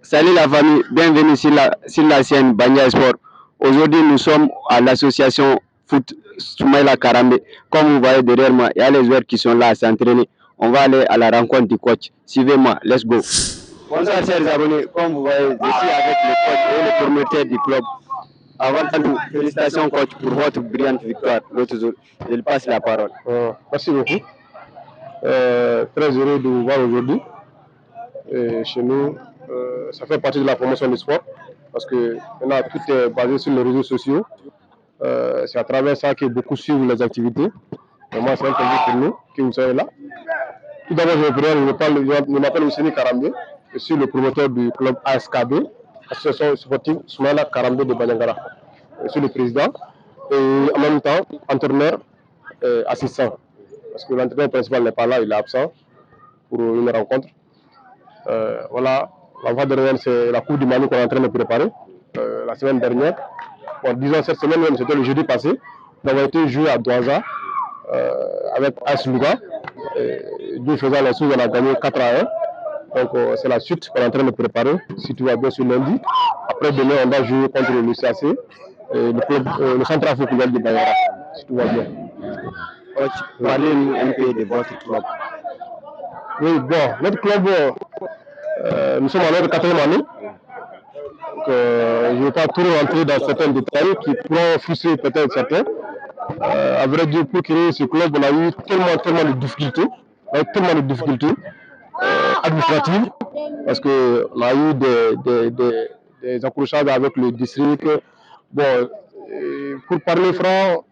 Salut la famille, bienvenue sur la scène Banya Sport. Aujourd'hui, nous sommes à l'association Foot Soumaïla Karambe. Comme vous voyez derrière moi, il y a les joueurs qui sont là à s'entraîner. On va aller à la rencontre du coach. Suivez-moi, let's go. Bonsoir chers abonnés, comme vous voyez, je suis avec le coach et le promoteur du club. Avant tout, félicitations coach pour votre brillante victoire l'autre jour. Je lui passe la parole. Merci beaucoup. Très heureux de vous voir aujourd'hui. Chez nous, ça fait partie de la promotion du sport parce que maintenant tout est basé sur les réseaux sociaux. C'est à travers ça que beaucoup suivent les activités. Et moi, c'est un plaisir pour nous que vous soyez là. Tout d'abord, je m'appelle Ousseni Karambe. Je suis le promoteur du club ASKB, Association sportive Soumaïla Karambe de Banyangara. Je suis le président et en même temps entraîneur assistant. Parce que l'entraîneur principal n'est pas là, il est absent pour une rencontre. Voilà, la voie dernière, c'est la Coupe du Mali qu'on est en train de préparer la semaine dernière. Bon, disons cette semaine même, c'était le jeudi passé. Nous avons été joué à Douaza avec AS Louga. Dieu faisant la chose, on a gagné 4-1. Donc c'est la suite qu'on est en train de préparer, si tout va bien sur lundi. Après demain, on va jouer contre le CAC, le centre africain de Bayara, si tout va bien. Parlez-nous un peu de votre club. Oui, bon, notre club, nous sommes en notre 4e année. Donc, je ne vais pas trop rentrer dans certains détails qui pourront frustrer peut-être certains. À vrai dire, pour créer ce club, on a eu tellement de difficultés. Administratives, parce qu'on a eu des accrochages avec le district. Bon, pour parler franc,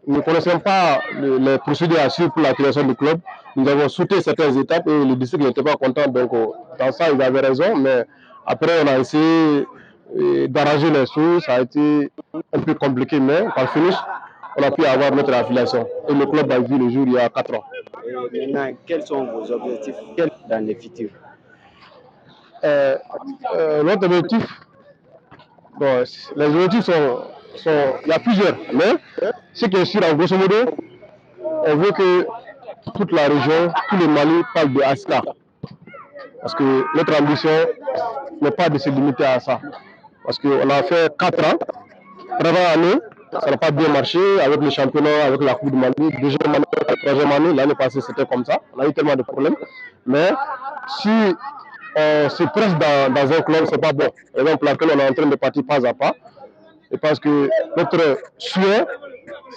nous ne connaissons pas les procédures à suivre pour la création du club. Nous avons sauté certaines étapes et le district n'était pas content. Donc, dans ça, ils avaient raison. Mais après, on a essayé d'arranger les choses. Ça a été un peu compliqué, mais par finish, on a pu avoir notre affiliation. Et le club a vu le jour il y a 4 ans. Et maintenant, quels sont vos objectifs dans le futur? Notre objectif, bon, les objectifs sont, il y a plusieurs, mais ce qui est sûr, en grosso modo, on veut que toute la région, tout le Mali parle de ASCA. Parce que notre ambition n'est pas de se limiter à ça. Parce qu'on a fait 4 ans, première année, ça n'a pas bien marché avec le championnat, avec la Coupe du Mali. Deuxième année, troisième année, l'année passée c'était comme ça. On a eu tellement de problèmes. Mais si on se presse dans un club, c'est pas bon. Par exemple, laquelle on est en train de partir pas à pas. Et parce que notre souhait,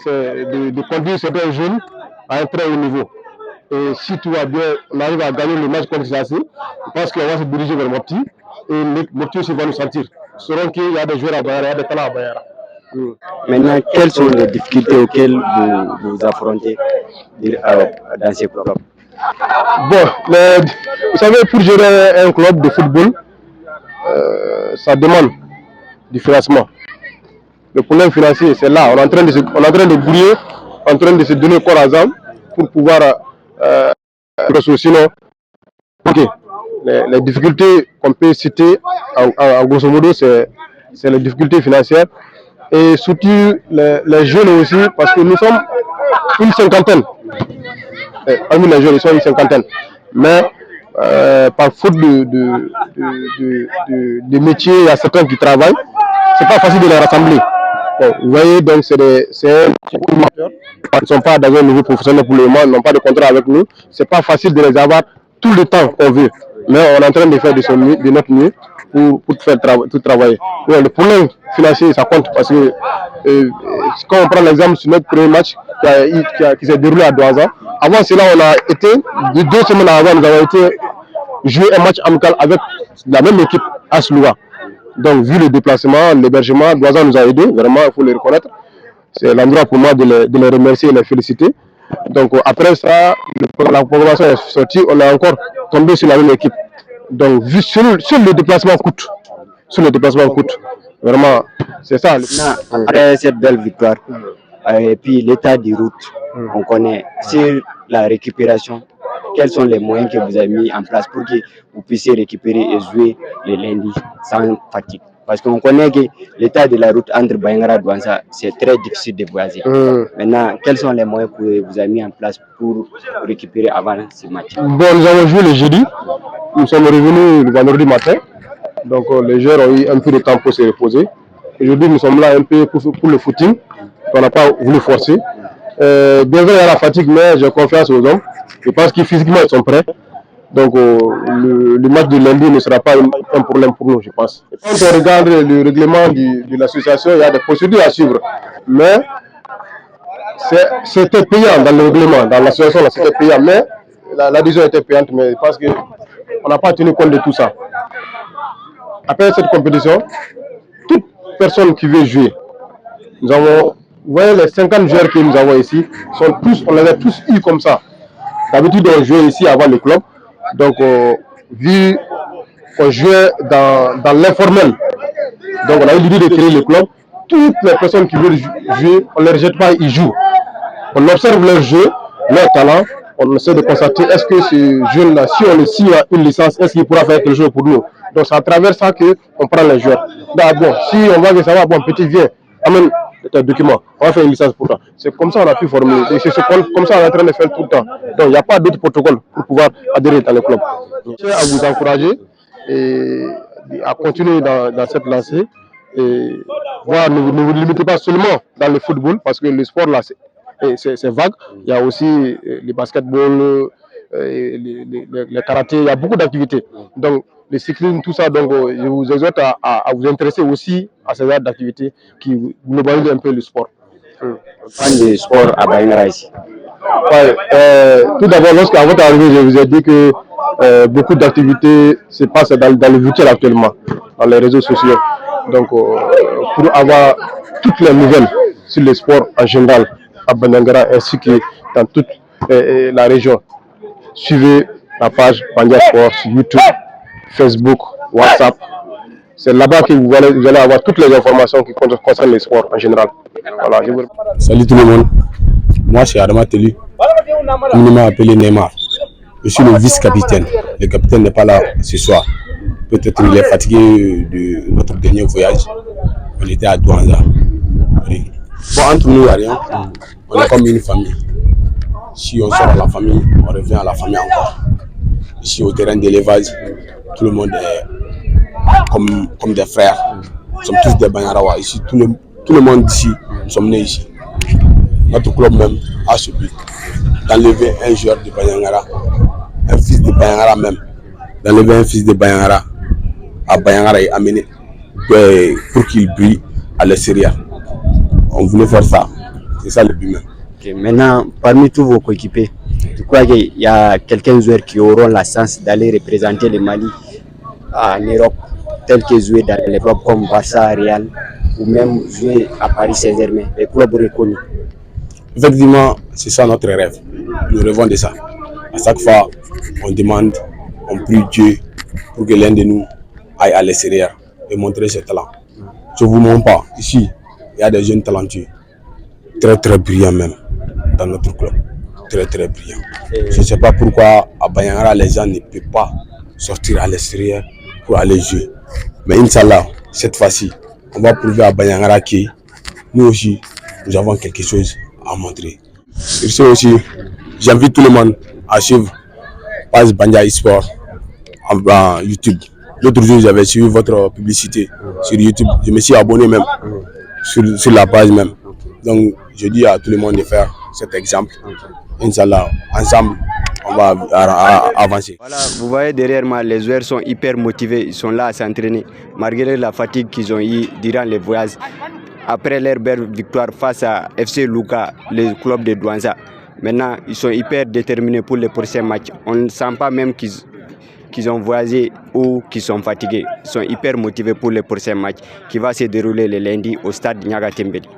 c'est de conduire certains jeunes à un très haut niveau. Et si tout va bien, on arrive à gagner le match contre CAC, je pense qu'on va se diriger vers Mopti. Et Mopti aussi va nous sentir. Nous saurons qu'il y a des joueurs à Bayara, il y a des talents à Bayara. Maintenant, quelles sont les difficultés auxquelles vous affrontez dans ces clubs? Bon, vous savez, pour gérer un club de football, ça demande du financement. Le problème financier, c'est là. On est en train de brouiller, en train de se donner corps à âme pour pouvoir sinon, ok. Les difficultés qu'on peut citer, en grosso modo, c'est les difficultés financières. Et surtout les jeunes aussi, parce que nous sommes une cinquantaine. Parmi les jeunes, ils sont une cinquantaine. Mais par faute de métier, il y a certains qui travaillent. C'est pas facile de les rassembler. Bon, vous voyez, donc c'est ils ne sont pas dans un niveau professionnel pour le moment, ils n'ont pas de contrat avec nous. C'est pas facile de les avoir tout le temps qu'on veut. Mais on est en train de faire de notre mieux pour faire tout travailler. Ouais, le problème financier, ça compte parce que quand on prend l'exemple sur notre premier match qui s'est déroulé à Douaza, avant cela, on a été, 2 semaines avant, nous avons été jouer un match amical avec la même équipe AS Louga. Donc, vu le déplacement, l'hébergement, Douaza nous a aidés, vraiment, il faut le reconnaître. C'est l'endroit pour moi de les remercier et les féliciter. Donc, après ça, la programmation est sortie, on a encore tombé sur la même équipe. Donc, vu sur le déplacement coûte. Vraiment, c'est ça. Après cette belle victoire, et puis l'état des routes, on connaît. Sur la récupération, quels sont les moyens que vous avez mis en place pour que vous puissiez récupérer et jouer le lundi sans fatigue? Parce qu'on connaît que l'état de la route entre Bayangara et Douanza, c'est très difficile de voyager. Maintenant, quels sont les moyens que vous avez mis en place pour récupérer avant ce match? Bon, nous avons joué le jeudi. Nous sommes revenus le vendredi matin. Donc les joueurs ont eu un peu de temps pour se reposer. Aujourd'hui, nous sommes là un peu pour le footing. On n'a pas voulu forcer. Bien vrai, il y a la fatigue, mais j'ai confiance aux hommes. Je pense que physiquement, ils sont prêts. Donc le match de lundi ne sera pas un problème pour nous, je pense. Et quand on regarde le règlement de l'association, il y a des procédures à suivre. Mais c'était payant dans le règlement, dans l'association, c'était payant. Mais l'adhésion était payante, mais je pense qu'on n'a pas tenu compte de tout ça. Après cette compétition, toute personne qui veut jouer, nous avons, vous voyez les 50 joueurs que nous avons ici, on les a tous eu comme ça. D'habitude, on jouait ici avant le club. Donc, vu qu'on jouait dans l'informel, donc on a eu l'idée de créer le club. Toutes les personnes qui veulent jouer, on ne les rejette pas, ils jouent. On observe leur jeu, leur talent, on essaie de constater est-ce que ce jeune-là, si on le signe à une licence, est-ce qu'il pourra faire quelque chose pour nous. Donc c'est à travers ça qu'on prend les joueurs. Là, bon, si on va que ça va, bon, petit, viens, amène tes documents, on va faire une licence pour toi. C'est comme ça qu'on a pu former, et c'est comme ça qu'on est en train de faire tout le temps. Donc il n'y a pas d'autre protocole pour pouvoir adhérer dans le club. Je tiens à vous encourager et à continuer dans cette lancée. Et voilà, ne vous limitez pas seulement dans le football, parce que le sport là, c'est vague. Il y a aussi le basketball, le karaté, il y a beaucoup d'activités. Donc, le cyclisme, tout ça, donc je vous exhorte à vous intéresser aussi à ces d'activités qui globalisent un peu le sport. Fan de sport à Bayangara ici. Ouais, tout d'abord, lorsqu'à votre arrivée, je vous ai dit que beaucoup d'activités se passent dans le virtuel actuellement, dans les réseaux sociaux. Donc, pour avoir toutes les nouvelles sur le sport en général à Bayangara ainsi que dans toute la région, suivez la page Bandia Sport sur YouTube, Facebook, WhatsApp. C'est là-bas que vous allez avoir toutes les informations qui concernent le sport en général. Voilà, Salut tout le monde, moi c'est Adama Telu, communément appelé Neymar. Je suis le vice-capitaine. Le capitaine n'est pas là ce soir. Peut-être qu'il est fatigué de notre dernier voyage. On était à Douanza. Oui. Bon, entre nous, il n'y a rien. On est comme une famille. Si on sort à la famille, on revient à la famille encore. Ici, au terrain d'élevage, tout le monde est comme des frères. Nous sommes tous des Banyarawa. Ici, tout le monde ici, nous sommes nés ici. Notre club même a ce but d'enlever un joueur de Bayangara, un fils de Bayangara même, d'enlever un fils de Bayangara à Bayangara et amener pour qu'il brille à l'extérieur. On voulait faire ça, c'est ça le but même. Okay. Maintenant, parmi tous vos coéquipiers, tu crois qu'il y a quelques joueurs qui auront la chance d'aller représenter le Mali en Europe, tels que jouer dans les clubs comme Barça, Real, ou même jouer à Paris Saint-Germain, les clubs reconnus? Effectivement, c'est ça notre rêve. Nous rêvons de ça. À chaque fois, on demande, on prie Dieu pour que l'un de nous aille à l'extérieur et montrer ses talents. Je ne vous mens pas, ici, il y a des jeunes talentueux, très très brillants même, dans notre club. Très très brillants. Je ne sais pas pourquoi à Bayangara, les gens ne peuvent pas sortir à l'extérieur pour aller jouer. Mais Inch'Allah, cette fois-ci, on va prouver à Bayangara que nous aussi, nous avons quelque chose à montrer. Sur ce aussi, j'invite tout le monde à suivre page Bandia eSport en YouTube. L'autre jour, j'avais suivi votre publicité sur YouTube. Je me suis abonné même sur la page même. Donc, je dis à tout le monde de faire cet exemple. Inch'Allah, ensemble, on va avancer. Voilà, vous voyez derrière moi, les joueurs sont hyper motivés. Ils sont là à s'entraîner, malgré la fatigue qu'ils ont eue durant les voyages. Après leur belle victoire face à FC Luka, le club de Douanza. Maintenant, ils sont hyper déterminés pour les prochains matchs. On ne sent pas même qu'ils ont voyagé ou qu'ils sont fatigués. Ils sont hyper motivés pour les prochains matchs qui va se dérouler le lundi au stade Niaga Tembeli.